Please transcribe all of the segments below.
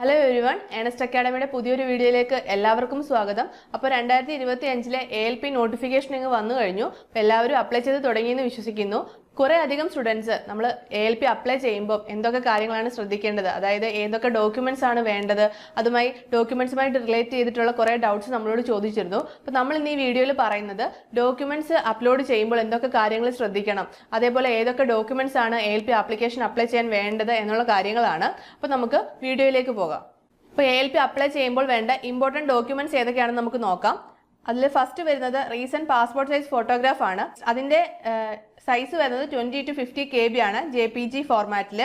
Hello everyone, Ernest അക്കാഡമിയുടെ പുതിയൊരു വീഡിയോയിലേക്ക് എല്ലാവർക്കും സ്വാഗതം. അപ്പോൾ 2025 ALP നോട്ടിഫിക്കേഷൻ ഇങ്ങ് വന്നു കഴിഞ്ഞു. എല്ലാവരും അപ്ലൈ ചെയ്ത് തുടങ്ങിയെന്ന് വിശ്വസിക്കുന്നു. കുറേ അധികം സ്റ്റുഡൻസ് നമ്മൾ ALP അപ്ലൈ ചെയ്യുമ്പോൾ എന്തൊക്കെ കാര്യങ്ങളാണ് ശ്രദ്ധിക്കേണ്ടത്, അതായത് ഏതൊക്കെ ഡോക്യുമെന്റ്സ് ആണ് വേണ്ടത്, അതുമായി ഡോക്യുമെന്റ്സുമായിട്ട് റിലേറ്റ് ചെയ്തിട്ടുള്ള കുറേ ഡൗട്ട്സ് നമ്മളോട് ചോദിച്ചിരുന്നു. അപ്പോൾ നമ്മൾ ഇന്ന് ഈ വീഡിയോയിൽ പറയുന്നത് ഡോക്യുമെന്റ്സ് അപ്ലോഡ് ചെയ്യുമ്പോൾ എന്തൊക്കെ കാര്യങ്ങൾ ശ്രദ്ധിക്കണം, അതേപോലെ ഏതൊക്കെ ഡോക്യുമെന്റ്സ് ആണ് ALP ആപ്ലിക്കേഷൻ അപ്ലൈ ചെയ്യാൻ വേണ്ടത് എന്നുള്ള കാര്യങ്ങളാണ്. അപ്പോൾ നമുക്ക് വീഡിയോയിലേക്ക് പോകാം. അപ്പോൾ ALP അപ്ലൈ ചെയ്യുമ്പോൾ വേണ്ട ഇമ്പോർട്ടൻറ്റ് ഡോക്യുമെന്റ്സ് ഏതൊക്കെയാണെന്ന് നമുക്ക് നോക്കാം. അതിൽ ഫസ്റ്റ് വരുന്നത് റീസെന്റ് പാസ്പോർട്ട് സൈസ് ഫോട്ടോഗ്രാഫ് ആണ്. അതിന്റെ സൈസ് വരുന്നത് 20 to 50 KB ആണ് JPG ഫോർമാറ്റിൽ.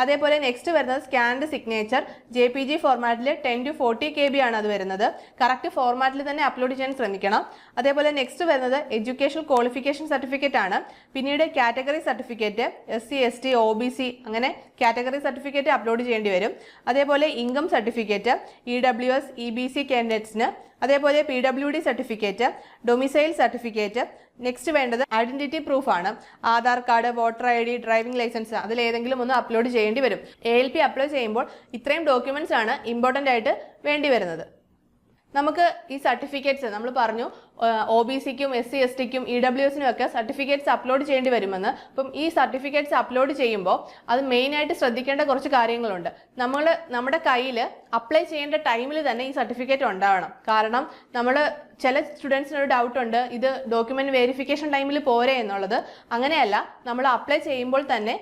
അതേപോലെ നെക്സ്റ്റ് വരുന്നത് സ്കാൻഡ് സിഗ്നേച്ചർ JPG ഫോർമാറ്റിൽ 10 to 40 KB ആണ് അത് വരുന്നത്. കറക്റ്റ് ഫോർമാറ്റിൽ തന്നെ അപ്ലോഡ് ചെയ്യാൻ ശ്രമിക്കണം. അതേപോലെ നെക്സ്റ്റ് വരുന്നത് എഡ്യൂക്കേഷൻ ക്വാളിഫിക്കേഷൻ സർട്ടിഫിക്കറ്റ് ആണ്. പിന്നീട് category certificate SC ST OBC അങ്ങനെ കാറ്റഗറി സർട്ടിഫിക്കറ്റ് അപ്ലോഡ് ചെയ്യേണ്ടി വരും. അതേപോലെ ഇൻകം സർട്ടിഫിക്കറ്റ് EWS EBC കാൻഡിഡേറ്റ്സിന്, അതേപോലെ PWD certificate, domicile certificate. Next വേണ്ടത് ഐഡന്റിറ്റി പ്രൂഫ് ആണ്. Aadhaar card, voter ID, driving licence, അതിലേതെങ്കിലും ഒന്ന് അപ്ലോഡ് ചെയ്യേണ്ടി വരും. ALP അപ്ലോഡ് ചെയ്യുമ്പോൾ ഇത്രയും ഡോക്യുമെന്റ്സ് ആണ് ഇമ്പോർട്ടൻ്റ് ആയിട്ട് വേണ്ടി വരുന്നത്. നമുക്ക് ഈ സർട്ടിഫിക്കറ്റ്സ് നമ്മൾ പറഞ്ഞു OBCക്കും SC STക്കും EWSനും ഒക്കെ സർട്ടിഫിക്കറ്റ്സ് അപ്ലോഡ് ചെയ്യേണ്ടി വരുമെന്ന്. അപ്പം ഈ സർട്ടിഫിക്കറ്റ്സ് അപ്ലോഡ് ചെയ്യുമ്പോൾ അത് മെയിനായിട്ട് ശ്രദ്ധിക്കേണ്ട കുറച്ച് കാര്യങ്ങളുണ്ട്. നമ്മുടെ കയ്യിൽ അപ്ലൈ ചെയ്യേണ്ട ടൈമിൽ തന്നെ ഈ സർട്ടിഫിക്കറ്റ് ഉണ്ടാവണം. കാരണം ചില സ്റ്റുഡൻസിനൊരു ഡൗട്ട് ഉണ്ട്, ഇത് ഡോക്യുമെന്റ് വെരിഫിക്കേഷൻ ടൈമിൽ പോരെ എന്നുള്ളത്. അങ്ങനെയല്ല, നമ്മൾ അപ്ലൈ ചെയ്യുമ്പോൾ തന്നെ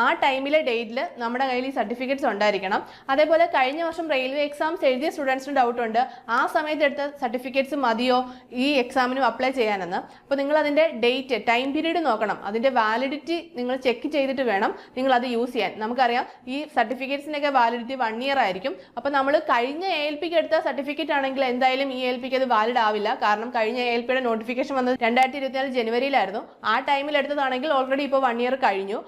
ആ ടൈമിലെ ഡേറ്റിൽ നമ്മുടെ കയ്യിൽ ഈ സർട്ടിഫിക്കറ്റ്സ് ഉണ്ടായിരിക്കണം. അതേപോലെ കഴിഞ്ഞ വർഷം റെയിൽവേ എക്സാംസ് എഴുതിയ സ്റ്റുഡൻസിന് ഡൗട്ട് ഉണ്ട്, ആ സമയത്ത് എടുത്ത സർട്ടിഫിക്കറ്റ്സ് മതിയോ ഈ എക്സാമിനും അപ്ലൈ ചെയ്യാനെന്ന്. അപ്പോൾ നിങ്ങൾ അതിൻ്റെ ഡേറ്റ്, ടൈം പീരീഡ് നോക്കണം. അതിൻ്റെ വാലിഡിറ്റി നിങ്ങൾ ചെക്ക് ചെയ്തിട്ട് വേണം നിങ്ങൾ അത് യൂസ് ചെയ്യാൻ. നമുക്കറിയാം ഈ സർട്ടിഫിക്കറ്റ്സിനൊക്കെ വാലിഡിറ്റി 1 year ആയിരിക്കും. അപ്പോൾ നമ്മൾ കഴിഞ്ഞ ALPക്ക് എടുത്ത സർട്ടിഫിക്കറ്റ് ആണെങ്കിൽ എന്തായാലും ഈ ALPക്ക് അത് വാലിഡ് ആവില്ല. കാരണം കഴിഞ്ഞ ALPയുടെ നോട്ടിഫിക്കേഷൻ വന്നത് 2024 ജനുവരിയിലായിരുന്നു. ആ ടൈമിൽ എടുത്തതാണെങ്കിൽ ഓൾറെഡി ഇപ്പോൾ 1 year കഴിഞ്ഞു.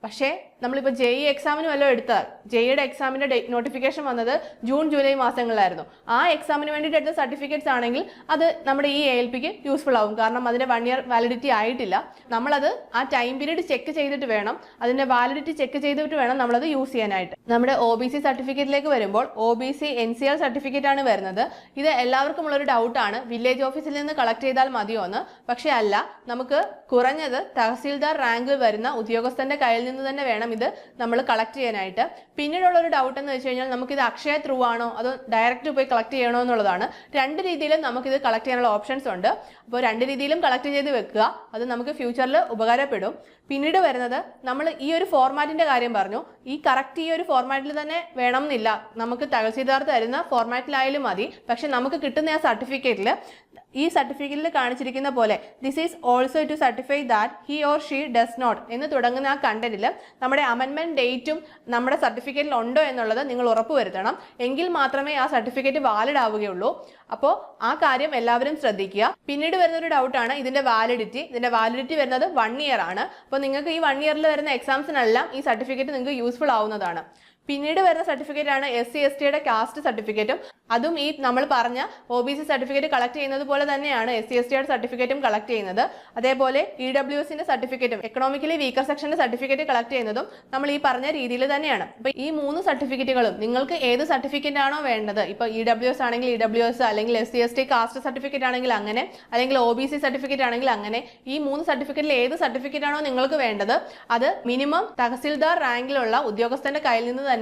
പക്ഷേ നമ്മളിപ്പോൾ JEE എക്സാമിന് വല്ലതും എടുത്താൽ JEEയുടെ എക്സാമിൻ്റെ നോട്ടിഫിക്കേഷൻ വന്നത് ജൂൺ ജൂലൈ മാസങ്ങളിലായിരുന്നു. ആ എക്സാമിന് വേണ്ടിയിട്ട് എടുത്ത സർട്ടിഫിക്കറ്റ്സ് ആണെങ്കിൽ അത് നമ്മുടെ ഈ ALPക്ക് യൂസ്ഫുൾ ആവും. കാരണം അതിൻ്റെ 1 year വാലിഡിറ്റി ആയിട്ടില്ല. നമ്മളത് ആ ടൈം പീരീഡ് ചെക്ക് ചെയ്തിട്ട് വേണം, അതിൻ്റെ വാലിഡിറ്റി ചെക്ക് ചെയ്തിട്ട് വേണം നമ്മളത് യൂസ് ചെയ്യാനായിട്ട്. നമ്മുടെ OBC സർട്ടിഫിക്കറ്റിലേക്ക് വരുമ്പോൾ OBC NCL സർട്ടിഫിക്കറ്റ് ആണ് വരുന്നത്. ഇത് എല്ലാവർക്കും ഉള്ളൊരു ഡൗട്ടാണ്, വില്ലേജ് ഓഫീസിൽ നിന്ന് കളക്ട് ചെയ്താൽ മതിയോ എന്ന്. പക്ഷേ അല്ല, നമുക്ക് കുറഞ്ഞത് തഹസീൽദാർ റാങ്കിൽ വരുന്ന ഉദ്യോഗസ്ഥന്റെ കയ്യിൽ നിന്ന് തന്നെ വേണം ഇത് നമ്മൾ കളക്ട് ചെയ്യാനായിട്ട്. പിന്നീടുള്ള ഒരു ഡൗട്ട് എന്ന് വെച്ച് കഴിഞ്ഞാൽ നമുക്കിത് അക്ഷയ ത്രൂ ആണോ അതോ ഡയറക്റ്റ് പോയി കളക്ട് ചെയ്യണോ എന്നുള്ളതാണ്. 2 രീതിയിലും നമുക്കിത് കളക്ട് ചെയ്യാനുള്ള ഓപ്ഷൻസ് ഉണ്ട്. അപ്പോൾ 2 രീതിയിലും കളക്ട് ചെയ്ത് വെക്കുക, അത് നമുക്ക് ഫ്യൂച്ചറിൽ ഉപകാരപ്പെടും. പിന്നീട് വരുന്നത്, നമ്മൾ ഈ ഒരു ഫോർമാറ്റിന്റെ കാര്യം പറഞ്ഞു. ഈ ഒരു ഫോർമാറ്റിൽ തന്നെ വേണം എന്നില്ല, നമുക്ക് തഹസീൽദാർ തരുന്ന ഫോർമാറ്റിലായാലും മതി. പക്ഷെ നമുക്ക് കിട്ടുന്ന ആ സർട്ടിഫിക്കറ്റിൽ ഈ സർട്ടിഫിക്കറ്റിൽ കാണിച്ചിരിക്കുന്ന പോലെ this is also to certify that he or she does not എന്ന് തുടങ്ങുന്ന ആ കണ്ടന്റിൽ നമ്മുടെ അമെൻമെന്റ് ഡേറ്റും നമ്മുടെ സർട്ടിഫിക്കറ്റിൽ ഉണ്ടോ എന്നുള്ളത് നിങ്ങൾ ഉറപ്പുവരുത്തണം. എങ്കിൽ മാത്രമേ ആ സർട്ടിഫിക്കറ്റ് വാലിഡ് ആവുകയുള്ളൂ. അപ്പോൾ ആ കാര്യം എല്ലാവരും ശ്രദ്ധിക്കുക. പിന്നീട് വരുന്നൊരു ഡൗട്ടാണ് ഇതിന്റെ വാലിഡിറ്റി. ഇതിന്റെ വാലിഡിറ്റി വരുന്നത് 1 year ആണ്. അപ്പോൾ നിങ്ങൾക്ക് ഈ 1 yearൽ വരുന്ന എക്സാംസിനെല്ലാം ഈ സർട്ടിഫിക്കറ്റ് നിങ്ങൾക്ക് യൂസ്ഫുൾ ആവുന്നതാണ്. പിന്നീട് വരുന്ന സർട്ടിഫിക്കറ്റ് ആണ് SC STയുടെ കാസ്റ്റ് സർട്ടിഫിക്കറ്റും. അതും ഈ നമ്മൾ പറഞ്ഞ OBC സർട്ടിഫിക്കറ്റ് കളക്ട് ചെയ്യുന്നത് പോലെ തന്നെയാണ് SC STയുടെ സർട്ടിഫിക്കറ്റും കളക്ട് ചെയ്യുന്നത്. അതേപോലെ EWSന്റെ സർട്ടിഫിക്കറ്റും, എക്കണോമിക്കലി വീക്കർ സെക്ഷന്റെ സർട്ടിഫിക്കറ്റ് കളക്ട് ചെയ്യുന്നതും നമ്മൾ ഈ പറഞ്ഞ രീതിയിൽ തന്നെയാണ്. അപ്പോൾ ഈ 3 സർട്ടിഫിക്കറ്റുകളും നിങ്ങൾക്ക് ഏത് സർട്ടിഫിക്കറ്റ് ആണോ വേണ്ടത്, ഇപ്പോൾ EWS ആണെങ്കിൽ EWS, അല്ലെങ്കിൽ SC ST കാസ്റ്റ് സർട്ടിഫിക്കറ്റ് ആണെങ്കിൽ അങ്ങനെ, അല്ലെങ്കിൽ OBC സർട്ടിഫിക്കറ്റ് ആണെങ്കിൽ അങ്ങനെ, ഈ 3 സർട്ടിഫിക്കറ്റിൽ ഏത് സർട്ടിഫിക്കറ്റ് ആണോ നിങ്ങൾക്ക് വേണ്ടത് അത് മിനിമം തഹസിൽദാർ റാങ്കിലുള്ള ഉദ്യോഗസ്ഥന്റെ കയ്യിൽ നിന്ന് തന്നെ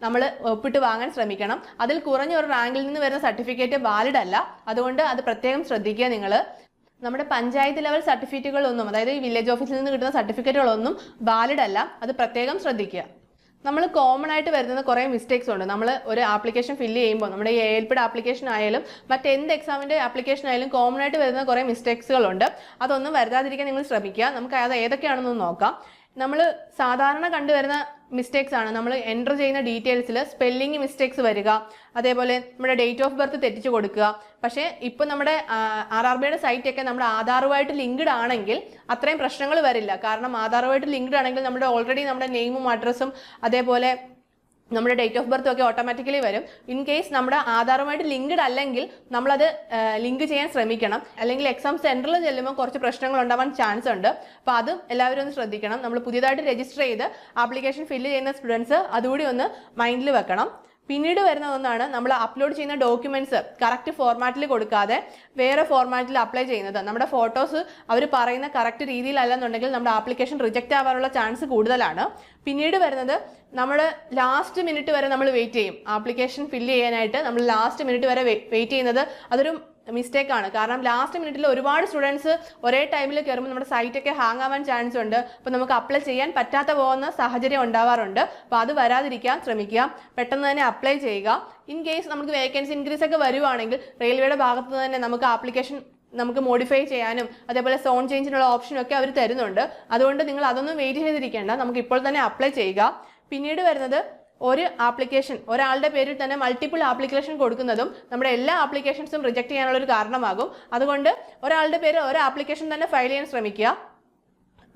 നമ്മൾ ഒപ്പിട്ട് വാങ്ങാൻ ശ്രമിക്കണം. അതിൽ കുറഞ്ഞ ഒരു റാങ്കിൽ നിന്ന് വരുന്ന സർട്ടിഫിക്കറ്റ് വാലിഡ് അല്ല. അതുകൊണ്ട് അത് പ്രത്യേകം ശ്രദ്ധിക്കുക. നിങ്ങൾ നമ്മുടെ പഞ്ചായത്ത് ലെവൽ സർട്ടിഫിക്കറ്റുകളൊന്നും, അതായത് ഈ വില്ലേജ് ഓഫീസിൽ നിന്ന് കിട്ടുന്ന സർട്ടിഫിക്കറ്റുകളൊന്നും വാലിഡ് അല്ല. അത് പ്രത്യേകം ശ്രദ്ധിക്കുക. നമ്മൾ കോമൺ ആയിട്ട് വരുന്ന കുറേ മിസ്റ്റേക്സ് ഉണ്ട്. നമ്മൾ ഒരു ആപ്ലിക്കേഷൻ ഫില്ല് ചെയ്യുമ്പോൾ, നമ്മുടെ ഈ ALPയുടെ ആപ്ലിക്കേഷൻ ആയാലും മറ്റെന്ത് എക്സാമിൻ്റെ ആപ്ലിക്കേഷൻ ആയാലും കോമൺ ആയിട്ട് വരുന്ന കുറേ മിസ്റ്റേക്സുകളുണ്ട്. അതൊന്നും വരുത്താതിരിക്കാൻ നിങ്ങൾ ശ്രമിക്കുക. നമുക്ക് അത് ഏതൊക്കെയാണെന്ന് നോക്കാം. നമ്മൾ സാധാരണ കണ്ടുവരുന്ന മിസ്റ്റേക്സ് ആണ്, നമ്മൾ എൻ്റർ ചെയ്യുന്ന ഡീറ്റെയിൽസിൽ സ്പെല്ലിംഗ് മിസ്റ്റേക്സ് വരിക, അതേപോലെ നമ്മുടെ ഡേറ്റ് ഓഫ് ബർത്ത് തെറ്റിച്ച് കൊടുക്കുക. പക്ഷേ ഇപ്പോൾ നമ്മുടെ RRBയുടെ സൈറ്റൊക്കെ നമ്മുടെ ആധാറുമായിട്ട് ലിങ്ക്ഡ് ആണെങ്കിൽ അത്രയും പ്രശ്നങ്ങൾ വരില്ല. കാരണം ആധാറുമായിട്ട് ലിങ്ക്ഡ് ആണെങ്കിൽ നമ്മുടെ ഓൾറെഡി നമ്മുടെ നെയിമും അഡ്രസ്സും അതേപോലെ നമ്മുടെ ഡേറ്റ് ഓഫ് ബർത്തും ഒക്കെ ഓട്ടോമാറ്റിക്കലി വരും. ഇൻ കേസ് നമ്മുടെ ആധാറുമായിട്ട് ലിങ്ക്ഡ് അല്ലെങ്കിൽ നമ്മളത് ലിങ്ക് ചെയ്യാൻ ശ്രമിക്കണം. അല്ലെങ്കിൽ എക്സാം സെൻറ്ററിൽ ചെല്ലുമ്പോൾ കുറച്ച് പ്രശ്നങ്ങൾ ഉണ്ടാവാൻ ചാൻസ് ഉണ്ട്. അപ്പോൾ അതും എല്ലാവരും ഒന്ന് ശ്രദ്ധിക്കണം. നമ്മൾ പുതിയതായിട്ട് രജിസ്റ്റർ ചെയ്ത് ആപ്ലിക്കേഷൻ ഫില്ല് ചെയ്യുന്ന സ്റ്റുഡൻസ് അതുകൂടി ഒന്ന് മൈൻഡിൽ വെക്കണം. പിന്നീട് വരുന്ന ഒന്നാണ് നമ്മൾ അപ്ലോഡ് ചെയ്യുന്ന ഡോക്യുമെന്റ്സ് കറക്റ്റ് ഫോർമാറ്റിൽ കൊടുക്കാതെ വേറെ ഫോർമാറ്റിൽ അപ്ലൈ ചെയ്യുന്നത്. നമ്മുടെ ഫോട്ടോസ് അവർ പറയുന്ന കറക്റ്റ് രീതിയിലല്ലെന്നുണ്ടെങ്കിൽ നമ്മുടെ ആപ്ലിക്കേഷൻ റിജക്റ്റ് ആവാനുള്ള ചാൻസ് കൂടുതലാണ്. പിന്നീട് വരുന്നത് നമ്മൾ ലാസ്റ്റ് മിനിറ്റ് വരെ നമ്മൾ വെയിറ്റ് ചെയ്യും. ആപ്ലിക്കേഷൻ ഫില്ല് ചെയ്യാനായിട്ട് നമ്മൾ ലാസ്റ്റ് മിനിറ്റ് വരെ വെയിറ്റ് ചെയ്യുന്നത് അതൊരു മിസ്റ്റേക്ക് ആണ്. കാരണം ലാസ്റ്റ് മിനിറ്റിൽ ഒരുപാട് സ്റ്റുഡൻസ് ഒരേ ടൈമിൽ കയറുമ്പോൾ നമ്മുടെ സൈറ്റൊക്കെ ഹാങ് ആവാൻ ചാൻസ് ഉണ്ട്. അപ്പോൾ നമുക്ക് അപ്ലൈ ചെയ്യാൻ പറ്റാത്ത പോകുന്ന സാഹചര്യം ഉണ്ടാവാറുണ്ട്. അപ്പോൾ അത് വരാതിരിക്കാൻ ശ്രമിക്കുക. പെട്ടെന്ന് തന്നെ അപ്ലൈ ചെയ്യുക. ഇൻ കേസ് നമുക്ക് വേക്കൻസി ഇൻക്രീസ് ഒക്കെ വരുവാണെങ്കിൽ റെയിൽവേയുടെ ഭാഗത്ത് തന്നെ നമുക്ക് ആപ്ലിക്കേഷൻ നമുക്ക് മോഡിഫൈ ചെയ്യാനും അതേപോലെ സോൺ ചേഞ്ചിനുള്ള ഓപ്ഷനും ഒക്കെ അവർ തരുന്നുണ്ട്. അതുകൊണ്ട് നിങ്ങൾ അതൊന്നും വെയിറ്റ് ചെയ്തിരിക്കേണ്ട, നമുക്ക് ഇപ്പോൾ തന്നെ അപ്ലൈ ചെയ്യുക. പിന്നീട് വരുന്നത് ഒരു ആപ്ലിക്കേഷൻ ഒരാളുടെ പേരിൽ തന്നെ മൾട്ടിപ്പിൾ ആപ്ലിക്കേഷൻ കൊടുക്കുന്നതും നമ്മുടെ എല്ലാ ആപ്ലിക്കേഷൻസും റിജക്ട് ചെയ്യാനുള്ള ഒരു കാരണമാകും. അതുകൊണ്ട് ഒരാളുടെ പേര് ഒരു ആപ്ലിക്കേഷൻ തന്നെ ഫയൽ ചെയ്യാൻ ശ്രമിക്കുക.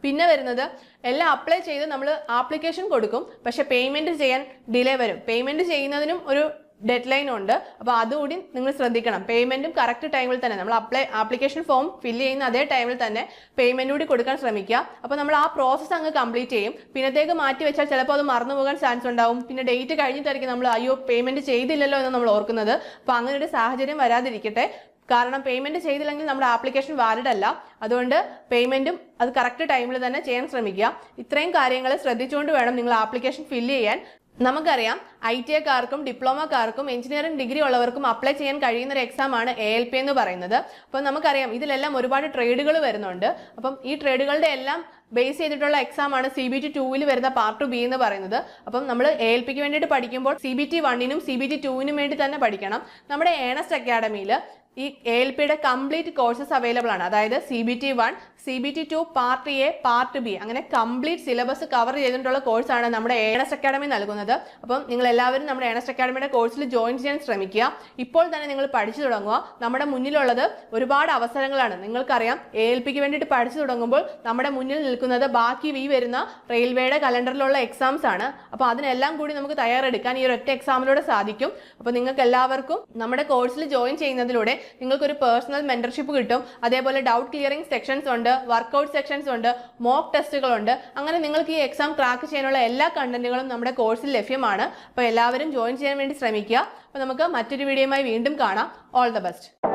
പിന്നെ വരുന്നത് എല്ലാം അപ്ലൈ ചെയ്ത് നമ്മൾ ആപ്ലിക്കേഷൻ കൊടുക്കും, പക്ഷെ പേയ്മെന്റ് ചെയ്യാൻ ഡിലേ വരും. പേയ്മെന്റ് ചെയ്യുന്നതിനും ഒരു ഡെഡ് ലൈൻ ഉണ്ട്. അപ്പോൾ അതുകൂടി നിങ്ങൾ ശ്രദ്ധിക്കണം. പേയ്മെന്റും കറക്റ്റ് ടൈമിൽ തന്നെ നമ്മൾ ആപ്ലിക്കേഷൻ ഫോം ഫില്ല് ചെയ്യുന്ന അതേ ടൈമിൽ തന്നെ പേയ്മെന്റ് കൂടി കൊടുക്കാൻ ശ്രമിക്കുക. അപ്പോൾ നമ്മൾ ആ പ്രോസസ്സ് അങ്ങ് കംപ്ലീറ്റ് ചെയ്യും. പിന്നത്തേക്ക് മാറ്റി വെച്ചാൽ ചിലപ്പോൾ അത് മറന്നു പോകാൻ ചാൻസ് ഉണ്ടാവും. പിന്നെ ഡേറ്റ് കഴിഞ്ഞിട്ടായിരിക്കും നമ്മൾ അയ്യോ പേയ്മെന്റ് ചെയ്തില്ലല്ലോ എന്ന് നമ്മൾ ഓർക്കുന്നത്. അപ്പോൾ അങ്ങനെ ഒരു സാഹചര്യം വരാതിരിക്കട്ടെ. കാരണം പേയ്മെന്റ് ചെയ്തില്ലെങ്കിൽ നമ്മുടെ ആപ്ലിക്കേഷൻ വാലിഡ് അല്ല. അതുകൊണ്ട് പേയ്മെന്റും അത് കറക്റ്റ് ടൈമിൽ തന്നെ ചെയ്യാൻ ശ്രമിക്കുക. ഇത്രയും കാര്യങ്ങൾ ശ്രദ്ധിച്ചുകൊണ്ട് വേണം നിങ്ങൾ ആപ്ലിക്കേഷൻ ഫില്ല് ചെയ്യാൻ. നമുക്കറിയാം ITIക്കാർക്കും ഡിപ്ലോമക്കാർക്കും എഞ്ചിനീയറിംഗ് ഡിഗ്രി ഉള്ളവർക്കും അപ്ലൈ ചെയ്യാൻ കഴിയുന്ന ഒരു എക്സാം ആണ് ALP എന്ന് പറയുന്നത്. അപ്പോൾ നമുക്കറിയാം ഇതിലെല്ലാം ഒരുപാട് ട്രേഡുകൾ വരുന്നുണ്ട്. അപ്പം ഈ ട്രേഡുകളുടെ എല്ലാം ബേസ് ചെയ്തിട്ടുള്ള എക്സാം ആണ് CBT 2 വരുന്ന പാർട്ട് B എന്ന് പറയുന്നത്. അപ്പം നമ്മൾ ALPക്ക് വേണ്ടിയിട്ട് പഠിക്കുമ്പോൾ CBT 1നും CBT 2നും വേണ്ടി തന്നെ പഠിക്കണം. നമ്മുടെ ഏണസ്റ്റ് അക്കാഡമിയിൽ ഈ ALPയുടെ കംപ്ലീറ്റ് കോഴ്സസ് അവൈലബിൾ ആണ്. അതായത് CBT 1, CBT 2 part A, part B അങ്ങനെ കംപ്ലീറ്റ് സിലബസ് കവർ ചെയ്തിട്ടുള്ള കോഴ്സാണ് നമ്മുടെ ഏണസ്റ്റ് അക്കാഡമി നൽകുന്നത്. അപ്പം നിങ്ങൾ എല്ലാവരും നമ്മുടെ ഏണസ്റ്റ് അക്കാഡമിയുടെ കോഴ്സിൽ ജോയിൻ ചെയ്യാൻ ശ്രമിക്കുക. ഇപ്പോൾ തന്നെ നിങ്ങൾ പഠിച്ചു തുടങ്ങുക. നമ്മുടെ മുന്നിലുള്ളത് ഒരുപാട് അവസരങ്ങളാണ്. നിങ്ങൾക്കറിയാം ALPക്ക് വേണ്ടിയിട്ട് പഠിച്ചു തുടങ്ങുമ്പോൾ നമ്മുടെ മുന്നിൽ നിൽക്കുന്നത് ബാക്കി ഈ വരുന്ന റെയിൽവേയുടെ കലണ്ടറിലുള്ള എക്സാംസ് ആണ്. അപ്പോൾ അതിനെല്ലാം കൂടി നമുക്ക് തയ്യാറെടുക്കാൻ ഈ ഒരൊറ്റ എക്സാമിലൂടെ സാധിക്കും. അപ്പോൾ നിങ്ങൾക്ക് എല്ലാവർക്കും നമ്മുടെ കോഴ്സിൽ ജോയിൻ ചെയ്യുന്നതിലൂടെ നിങ്ങൾക്കൊരു പേഴ്സണൽ മെന്റർഷിപ്പ് കിട്ടും. അതേപോലെ ഡൗട്ട് ക്ലിയറിംഗ് സെക്ഷൻസ് ഉണ്ട്, വർക്കൗട്ട് സെക്ഷൻസ് ഉണ്ട്, മോക്ക് ടെസ്റ്റുകളുണ്ട്. അങ്ങനെ നിങ്ങൾക്ക് ഈ എക്സാം ക്രാക്ക് ചെയ്യാനുള്ള എല്ലാ കണ്ടന്റുകളും നമ്മുടെ കോഴ്സിൽ ലഭ്യമാണ്. അപ്പോൾ എല്ലാവരും ജോയിൻ ചെയ്യാൻ വേണ്ടി ശ്രമിക്കുക. അപ്പോൾ നമുക്ക് മറ്റൊരു വീഡിയോയുമായി വീണ്ടും കാണാം. All the best.